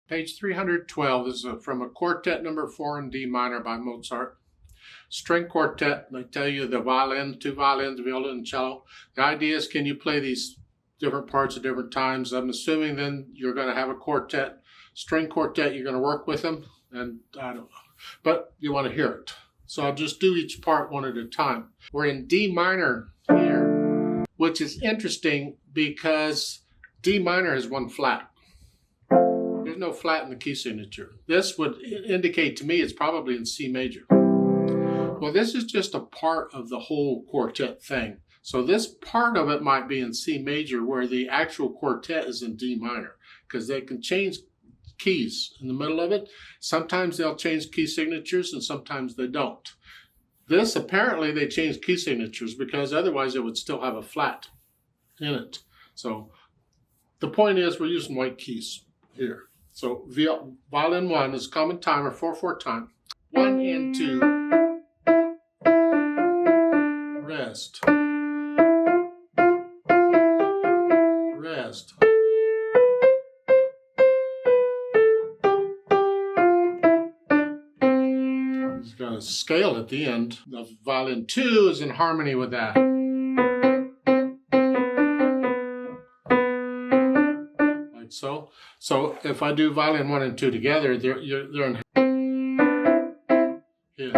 Page 312 is from a Quartet number 4 in D minor by Mozart. String quartet, they tell you the violin, 2 violins, viola, and cello. The idea is, can you play these different parts at different times? I'm assuming then you're going to have a quartet, string quartet, you're going to work with them, and I don't know. But you want to hear it. So I'll just do each part one at a time. We're in D minor here, which is interesting because D minor is 1 flat. There's no flat in the key signature. This would indicate to me it's probably in C major. Well, this is just a part of the whole quartet thing. So this part of it might be in C major where the actual quartet is in D minor, because they can change keys in the middle of it. Sometimes they'll change key signatures and sometimes they don't. This, apparently they changed key signatures because otherwise it would still have a flat in it. So the point is we're using white keys here. So violin 1 is common timer, 4/4 time. 1 and 2. Rest. Rest. It's got a scale at the end. The violin 2 is in harmony with that. Like so. So if I do violin 1 and 2 together, they're in here.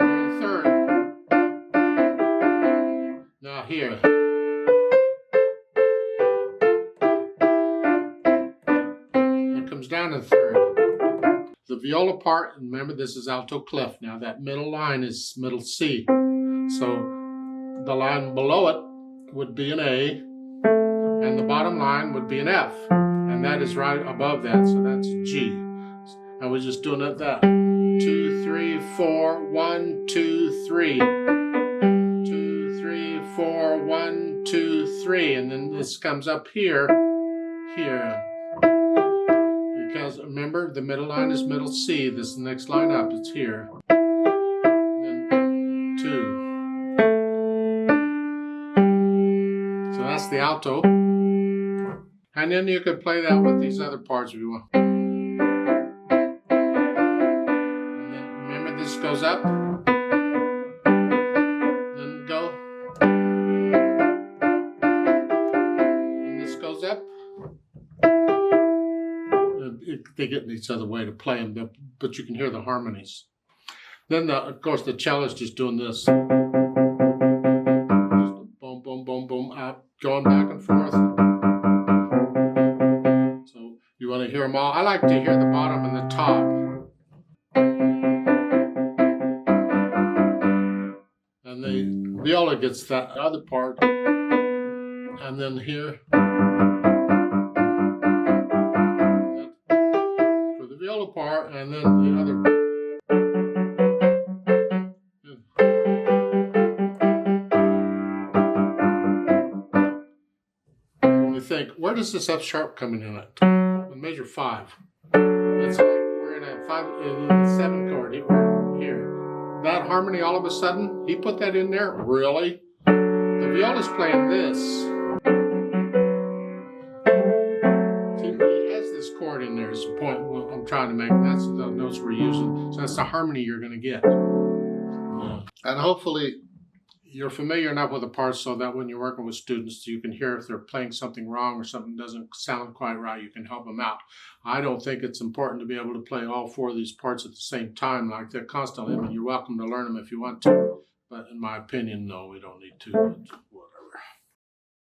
And third. Now here. It comes down to third. The viola part, remember this is alto clef. Now that middle line is middle C. So the line below it would be an A. And the bottom line would be an F, and that is right above that, so that's G. And we're just doing it that. 2, 3, 4, 1, 2, 3. 2, 3, 4, 1, 2, 3. And then this comes up here, here. Because remember, the middle line is middle C. This is the next line up, it's here. Then 2. So that's the alto. And then you could play that with these other parts if you want. And then remember this goes up. Then go. And this goes up. They get in each other way to play them, but you can hear the harmonies. Then, of course, the cellist is doing this. Just boom, boom, boom, boom, up, going back and forth. You want to hear them all? I like to hear the bottom and the top. And the viola gets that other part. And then here. For the viola part, and then the other. And you think, where does this F sharp come in at? Measure 5. It's like we're in a 7 chord here. That harmony all of a sudden, he put that in there? Really? The viola's playing this. See, he has this chord in there is the point I'm trying to make. That's the notes we're using. So that's the harmony you're going to get. And hopefully you're familiar enough with the parts so that when you're working with students, you can hear if they're playing something wrong or something doesn't sound quite right, you can help them out. I don't think it's important to be able to play all 4 of these parts at the same time like they're constantly. I mean, you're welcome to learn them if you want to, but in my opinion, no, we don't need to.